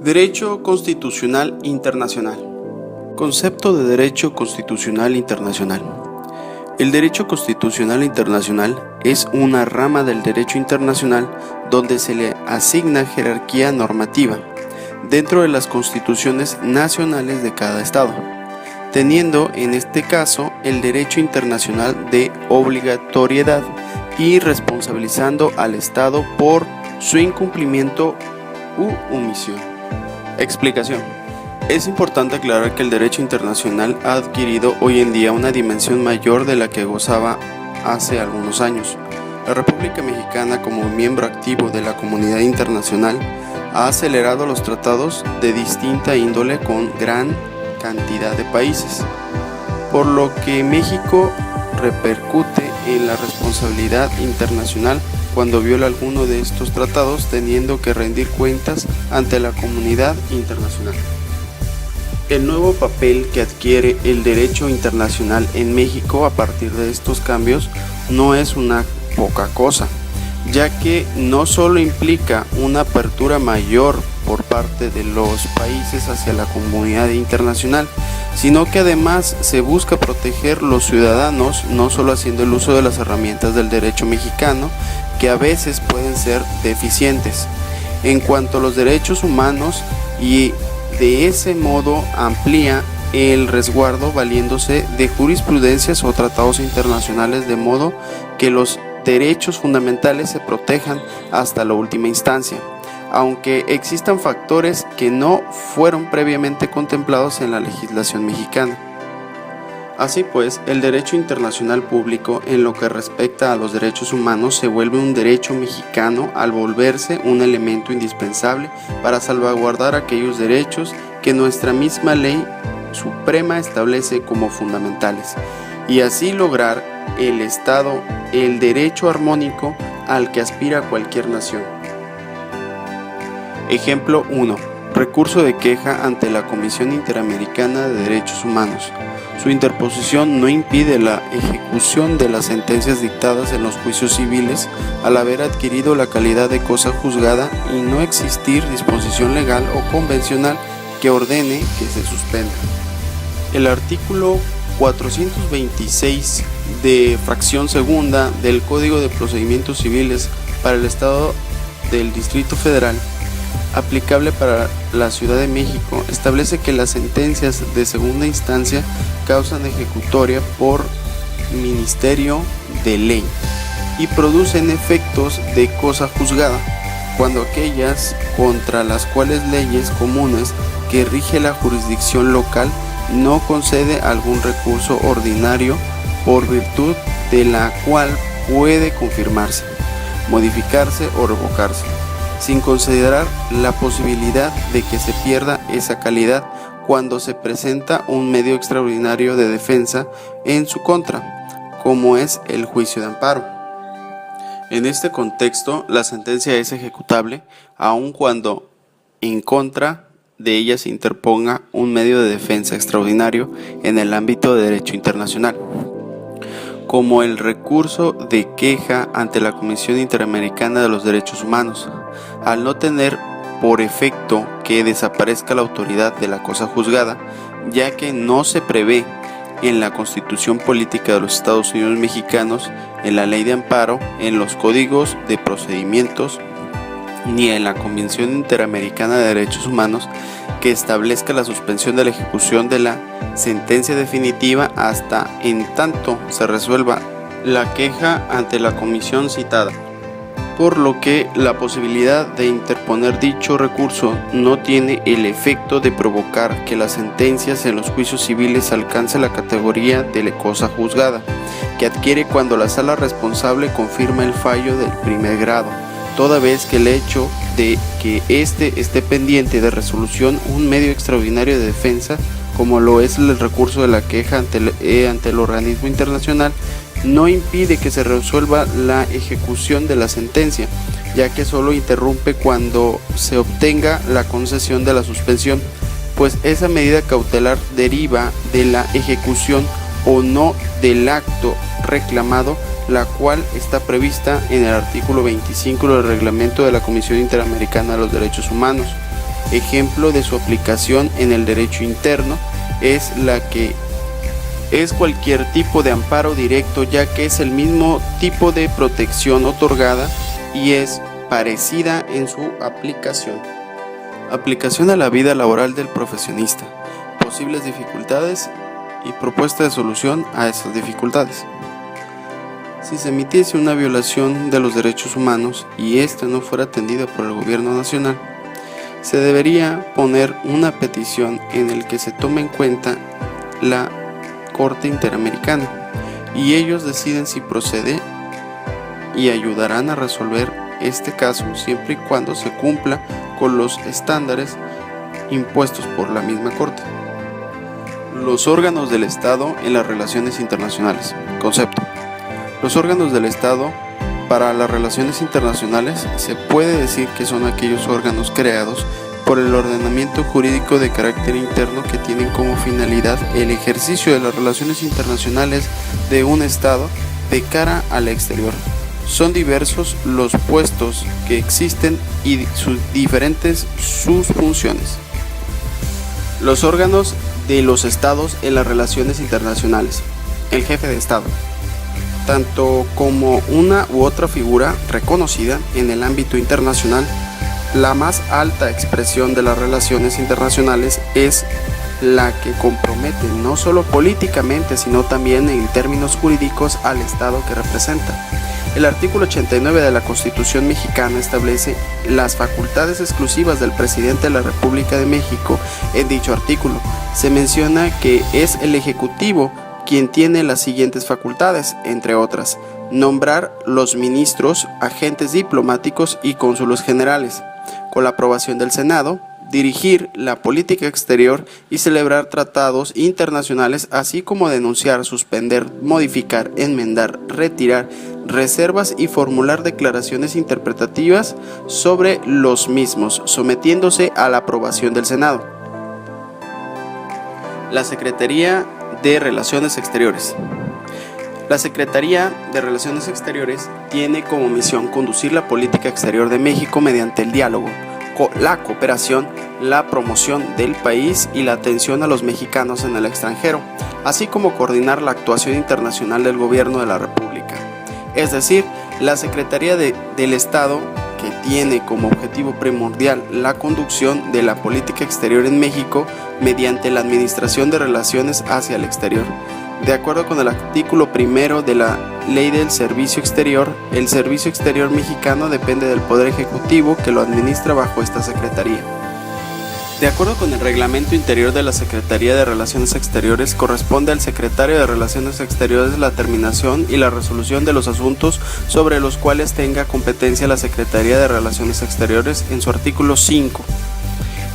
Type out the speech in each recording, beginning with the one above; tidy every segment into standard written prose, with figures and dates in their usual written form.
Derecho constitucional internacional. Concepto de derecho constitucional internacional. El derecho constitucional internacional es una rama del derecho internacional donde se le asigna jerarquía normativa dentro de las constituciones nacionales de cada estado, teniendo en este caso el derecho internacional de obligatoriedad y responsabilizando al Estado por su incumplimiento u omisión. Explicación. Es importante aclarar que el derecho internacional ha adquirido hoy en día una dimensión mayor de la que gozaba hace algunos años. La República Mexicana, como miembro activo de la comunidad internacional, ha acelerado los tratados de distinta índole con gran cantidad de países, por lo que México repercute en la responsabilidad internacional cuando viola alguno de estos tratados, teniendo que rendir cuentas ante la comunidad internacional. El nuevo papel que adquiere el derecho internacional en México a partir de estos cambios no es una poca cosa, ya que no solo implica una apertura mayor por parte de los países hacia la comunidad internacional, sino que además se busca proteger los ciudadanos, no solo haciendo el uso de las herramientas del derecho mexicano, que a veces pueden ser deficientes en cuanto a los derechos humanos, y de ese modo amplía el resguardo valiéndose de jurisprudencias o tratados internacionales, de modo que los derechos fundamentales se protejan hasta la última instancia, aunque existan factores que no fueron previamente contemplados en la legislación mexicana. Así pues, el derecho internacional público en lo que respecta a los derechos humanos se vuelve un derecho mexicano al volverse un elemento indispensable para salvaguardar aquellos derechos que nuestra misma ley suprema establece como fundamentales, y así lograr el Estado el derecho armónico al que aspira cualquier nación. Ejemplo 1. Recurso de queja ante la Comisión Interamericana de Derechos Humanos. Su interposición no impide la ejecución de las sentencias dictadas en los juicios civiles al haber adquirido la calidad de cosa juzgada y no existir disposición legal o convencional que ordene que se suspenda. El artículo 426 de fracción segunda del Código de Procedimientos Civiles para el Estado del Distrito Federal, aplicable para la Ciudad de México, establece que las sentencias de segunda instancia causan ejecutoria por ministerio de ley y producen efectos de cosa juzgada cuando aquellas contra las cuales leyes comunes que rige la jurisdicción local no concede algún recurso ordinario, por virtud de la cual puede confirmarse, modificarse o revocarse, sin considerar la posibilidad de que se pierda esa calidad cuando se presenta un medio extraordinario de defensa en su contra, como es el juicio de amparo. En este contexto, la sentencia es ejecutable aun cuando en contra de ella se interponga un medio de defensa extraordinario en el ámbito de derecho internacional, como el recurso de queja ante la Comisión Interamericana de los Derechos Humanos, al no tener por efecto que desaparezca la autoridad de la cosa juzgada, ya que no se prevé en la Constitución Política de los Estados Unidos Mexicanos, en la Ley de Amparo, en los Códigos de Procedimientos, ni en la Convención Interamericana de Derechos Humanos que establezca la suspensión de la ejecución de la sentencia definitiva hasta en tanto se resuelva la queja ante la comisión citada, por lo que la posibilidad de interponer dicho recurso no tiene el efecto de provocar que las sentencias en los juicios civiles alcance la categoría de cosa juzgada, que adquiere cuando la sala responsable confirma el fallo del primer grado, toda vez que el hecho de que éste esté pendiente de resolución un medio extraordinario de defensa, como lo es el recurso de la queja ante el organismo internacional, no impide que se resuelva la ejecución de la sentencia, ya que solo interrumpe cuando se obtenga la concesión de la suspensión, pues esa medida cautelar deriva de la ejecución o no del acto reclamado, la cual está prevista en el artículo 25 del Reglamento de la Comisión Interamericana de los Derechos Humanos. Ejemplo de su aplicación en el derecho interno es la que es cualquier tipo de amparo directo, ya que es el mismo tipo de protección otorgada y es parecida en su aplicación. Aplicación a la vida laboral del profesionista, posibles dificultades y propuesta de solución a esas dificultades. Si se emitiese una violación de los derechos humanos y ésta no fuera atendida por el gobierno nacional, se debería poner una petición en el que se tome en cuenta la Corte Interamericana y ellos deciden si procede y ayudarán a resolver este caso siempre y cuando se cumpla con los estándares impuestos por la misma Corte. Los órganos del Estado en las relaciones internacionales. Concepto. Los órganos del Estado para las relaciones internacionales se puede decir que son aquellos órganos creados por el ordenamiento jurídico de carácter interno que tienen como finalidad el ejercicio de las relaciones internacionales de un Estado de cara al exterior. Son diversos los puestos que existen y diferentes sus funciones. Los órganos de los Estados en las relaciones internacionales. El jefe de Estado, tanto como una u otra figura reconocida en el ámbito internacional. La más alta expresión de las relaciones internacionales es la que compromete no solo políticamente, sino también en términos jurídicos al Estado que representa. El artículo 89 de la Constitución mexicana establece las facultades exclusivas del presidente de la República de México. En dicho artículo se menciona que es el Ejecutivo quien tiene las siguientes facultades, entre otras: nombrar los ministros, agentes diplomáticos y cónsulos generales, con la aprobación del Senado, dirigir la política exterior y celebrar tratados internacionales, así como denunciar, suspender, modificar, enmendar, retirar reservas y formular declaraciones interpretativas sobre los mismos, sometiéndose a la aprobación del Senado. La Secretaría de Relaciones Exteriores. La Secretaría de Relaciones Exteriores tiene como misión conducir la política exterior de México mediante el diálogo, la cooperación, la promoción del país y la atención a los mexicanos en el extranjero, así como coordinar la actuación internacional del Gobierno de la República. Es decir, la Secretaría del Estado, que tiene como objetivo primordial la conducción de la política exterior en México mediante la administración de relaciones hacia el exterior. De acuerdo con el artículo 1 de la Ley del Servicio Exterior, el Servicio Exterior mexicano depende del Poder Ejecutivo, que lo administra bajo esta Secretaría. De acuerdo con el reglamento interior de la Secretaría de Relaciones Exteriores, corresponde al Secretario de Relaciones Exteriores la terminación y la resolución de los asuntos sobre los cuales tenga competencia la Secretaría de Relaciones Exteriores en su artículo 5.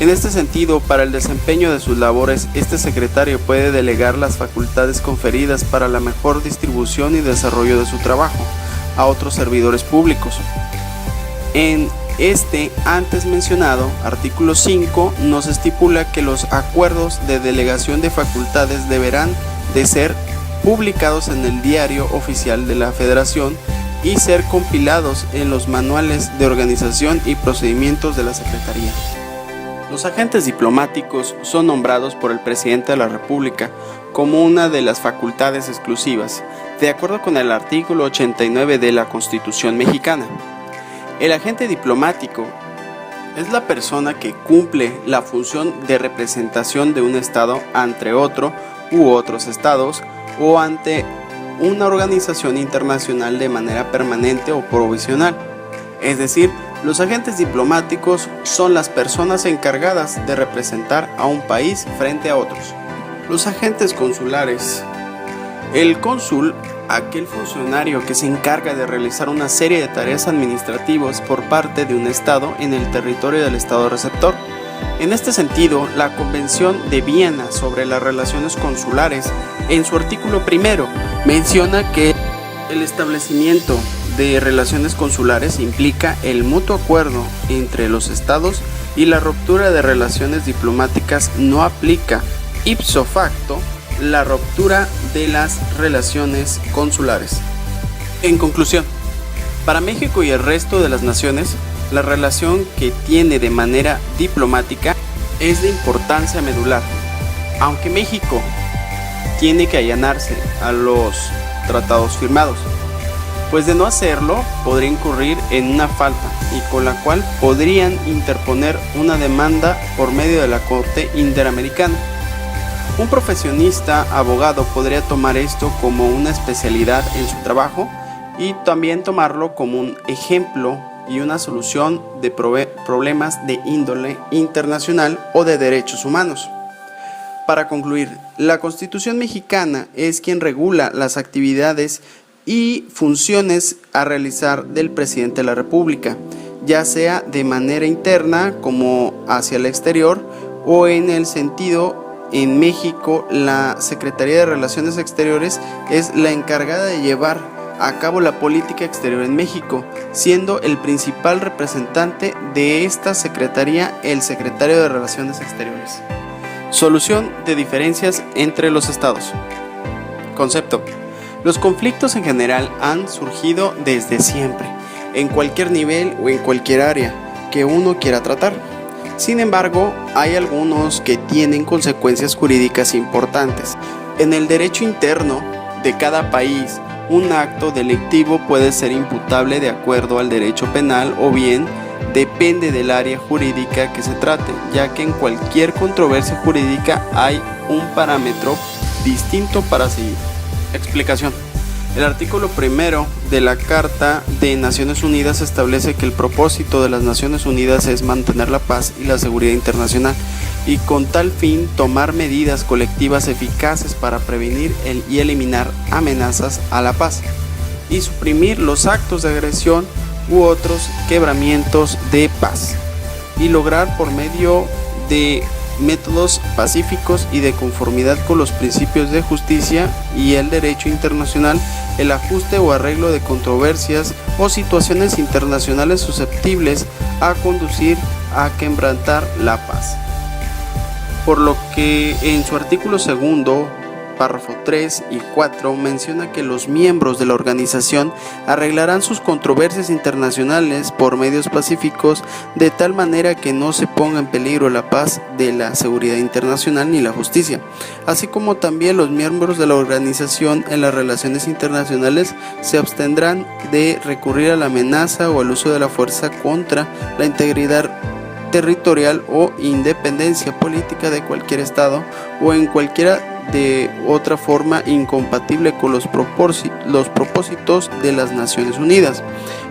En este sentido, para el desempeño de sus labores, este secretario puede delegar las facultades conferidas para la mejor distribución y desarrollo de su trabajo a otros servidores públicos. En este antes mencionado artículo 5 nos estipula que los acuerdos de delegación de facultades deberán de ser publicados en el Diario Oficial de la Federación y ser compilados en los manuales de organización y procedimientos de la Secretaría. Los agentes diplomáticos son nombrados por el presidente de la República como una de las facultades exclusivas, de acuerdo con el artículo 89 de la Constitución mexicana. El agente diplomático es la persona que cumple la función de representación de un Estado ante otro u otros Estados o ante una organización internacional de manera permanente o provisional. Es decir, los agentes diplomáticos son las personas encargadas de representar a un país frente a otros. Los agentes consulares. El cónsul, aquel funcionario que se encarga de realizar una serie de tareas administrativas por parte de un Estado en el territorio del Estado receptor. En este sentido, la Convención de Viena sobre las relaciones consulares, en su artículo 1, menciona que el establecimiento de relaciones consulares implica el mutuo acuerdo entre los estados y la ruptura de relaciones diplomáticas no aplica ipso facto la ruptura de las relaciones consulares. En conclusión, para México y el resto de las naciones, La relación que tiene de manera diplomática es de importancia medular. Aunque México tiene que allanarse a los tratados firmados, pues de no hacerlo podría incurrir en una falta y con la cual podrían interponer una demanda por medio de la Corte Interamericana. Un profesionista abogado podría tomar esto como una especialidad en su trabajo y también tomarlo como un ejemplo y una solución de problemas de índole internacional o de derechos humanos. Para concluir, la Constitución mexicana es quien regula las actividades y funciones a realizar del presidente de la República, ya sea de manera interna como hacia el exterior o en el sentido en México. La Secretaría de Relaciones Exteriores es la encargada de llevar a cabo la política exterior en México, siendo el principal representante de esta secretaría el secretario de Relaciones Exteriores. Solución de diferencias entre los estados. Concepto. Los conflictos en general han surgido desde siempre, en cualquier nivel o en cualquier área que uno quiera tratar. Sin embargo, hay algunos que tienen consecuencias jurídicas importantes. En el derecho interno de cada país, un acto delictivo puede ser imputable de acuerdo al derecho penal o bien depende del área jurídica que se trate, ya que en cualquier controversia jurídica hay un parámetro distinto para seguir. Explicación. El artículo 1 de la Carta de Naciones Unidas establece que el propósito de las Naciones Unidas es mantener la paz y la seguridad internacional y con tal fin tomar medidas colectivas eficaces para prevenir y eliminar amenazas a la paz y suprimir los actos de agresión u otros quebramientos de paz y lograr por medio de métodos pacíficos y de conformidad con los principios de justicia y el derecho internacional el ajuste o arreglo de controversias o situaciones internacionales susceptibles a conducir a quebrantar la paz. Por lo que en su artículo 2, párrafo 3 y 4 menciona que los miembros de la organización arreglarán sus controversias internacionales por medios pacíficos de tal manera que no se ponga en peligro la paz de la seguridad internacional ni la justicia, así como también los miembros de la organización en las relaciones internacionales se abstendrán de recurrir a la amenaza o al uso de la fuerza contra la integridad territorial o independencia política de cualquier estado o en cualquiera de otra forma incompatible con los propósitos de las Naciones Unidas.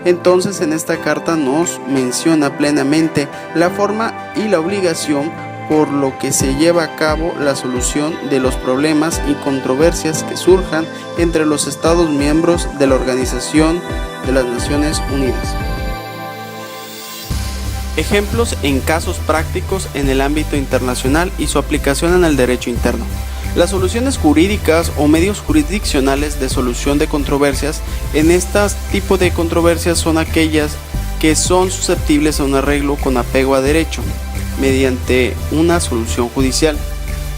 Entonces, en esta carta nos menciona plenamente la forma y la obligación por lo que se lleva a cabo la solución de los problemas y controversias que surjan entre los Estados miembros de la Organización de las Naciones Unidas. Ejemplos en casos prácticos en el ámbito internacional y su aplicación en el derecho interno. Las soluciones jurídicas o medios jurisdiccionales de solución de controversias. En este tipo de controversias son aquellas que son susceptibles a un arreglo con apego a derecho mediante una solución judicial.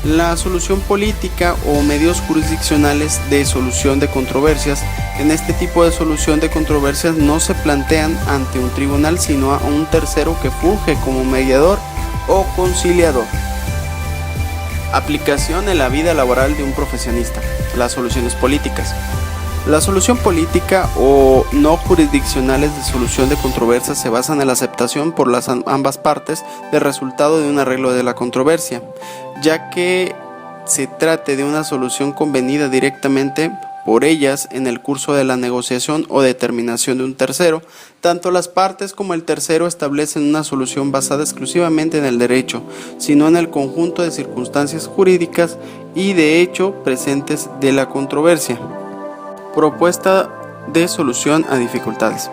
La solución política o medios jurisdiccionales de solución de controversias. En este tipo de solución de controversias no se plantean ante un tribunal sino a un tercero que funge como mediador o conciliador. Aplicación en la vida laboral de un profesionista. Las soluciones políticas. La solución política o no jurisdiccionales de solución de controversias se basan en la aceptación por las ambas partes del resultado de un arreglo de la controversia, ya que se trate de una solución convenida directamente por ellas en el curso de la negociación o determinación de un tercero. Tanto las partes como el tercero establecen una solución basada exclusivamente en el derecho, sino en el conjunto de circunstancias jurídicas y de hecho presentes de la controversia. Propuesta de solución a dificultades.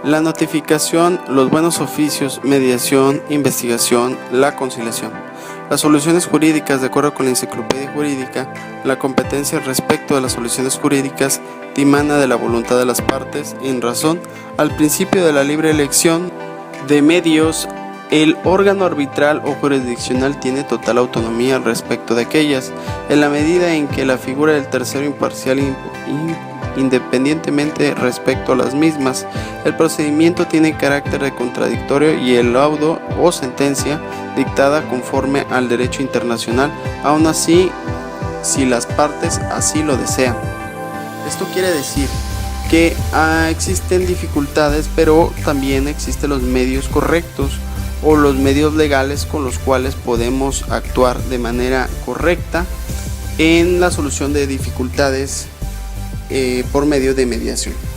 La notificación, los buenos oficios, mediación, investigación, la conciliación. Las soluciones jurídicas, de acuerdo con la Enciclopedia Jurídica, la competencia respecto de las soluciones jurídicas dimana de la voluntad de las partes en razón al principio de la libre elección de medios. El órgano arbitral o jurisdiccional tiene total autonomía respecto de aquellas, en la medida en que la figura del tercero imparcial independientemente respecto a las mismas. El procedimiento tiene carácter de contradictorio y el laudo o sentencia dictada conforme al derecho internacional, aun así si las partes así lo desean. Esto quiere decir que existen dificultades, pero también existen los medios correctos o los medios legales con los cuales podemos actuar de manera correcta en la solución de dificultades por medio de mediación.